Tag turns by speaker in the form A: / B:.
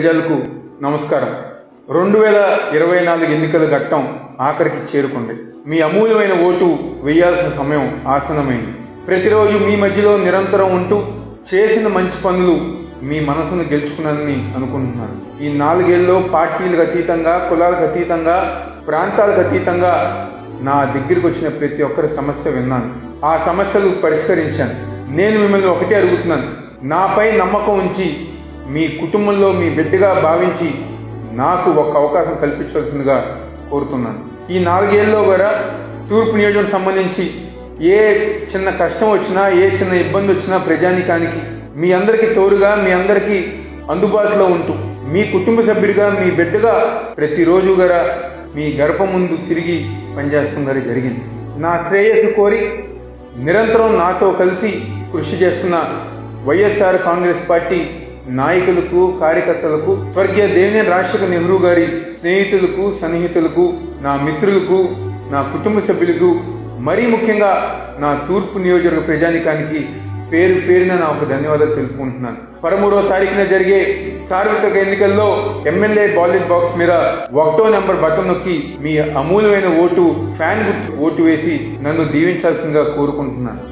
A: ప్రజలకు నమస్కారం. 2024 ఎన్నికల ఘట్టం ఆఖరికి చేరుకుంది. మీ అమూల్యమైన ఓటు వేయాల్సిన సమయం ఆసన్నమైంది. ప్రతిరోజు మీ మధ్యలో నిరంతరం ఉంటూ చేసిన మంచి పనులు మీ మనసును గెలుచుకున్నానని అనుకుంటున్నాను. ఈ 4 ఏళ్ళలో పార్టీలకు అతీతంగా, కులాలకు అతీతంగా, ప్రాంతాలకు అతీతంగా నా దగ్గరికి వచ్చిన ప్రతి ఒక్కరి సమస్య విన్నాను. ఆ సమస్యలు పరిష్కరించాను. నేను మిమ్మల్ని ఒకటే అడుగుతున్నాను, నాపై నమ్మకం ఉంచి మీ కుటుంబంలో మీ బిడ్డగా భావించి నాకు ఒక అవకాశం కల్పించవలసిందిగా కోరుతున్నాను. ఈ 4 ఏళ్ళలో కూడా తూర్పు నియోజకవర్గం సంబంధించి ఏ చిన్న కష్టం వచ్చినా, ఏ చిన్న ఇబ్బంది వచ్చినా ప్రజానీకానికి మీ అందరికీ తోడుగా, మీ అందరికీ అందుబాటులో ఉంటూ, మీ కుటుంబ సభ్యుడిగా, మీ బిడ్డగా ప్రతిరోజు కూడా మీ గర్భం ముందు తిరిగి పనిచేస్తుందని జరిగింది. నా శ్రేయస్సు కోరి నిరంతరం నాతో కలిసి కృషి చేస్తున్న వైఎస్ఆర్ కాంగ్రెస్ పార్టీ నాయకులకు, కార్యకర్తలకు, స్వర్గీయ దేవినేని రాజశేఖర్ నెహ్రూ గారి స్నేహితులకు, సన్నిహితులకు, నా మిత్రులకు, నా కుటుంబ సభ్యులకు, మరీ ముఖ్యంగా నా తూర్పు నియోజకవర్గ ప్రజానీకానికి పేరు పేరున నా ఒక ధన్యవాదాలు తెలుపుకుంటున్నాను. 13వ తారీఖున జరిగే సార్వత్రిక ఎన్నికల్లో ఎమ్మెల్యే బ్యాలెట్ బాక్స్ మీద 1వ నెంబర్ బటన్ నొక్కి మీ అమూల్యమైన ఓటు, ఫ్యాన్ గుర్తు ఓటు వేసి నన్ను దీవించాల్సిందిగా కోరుకుంటున్నాను.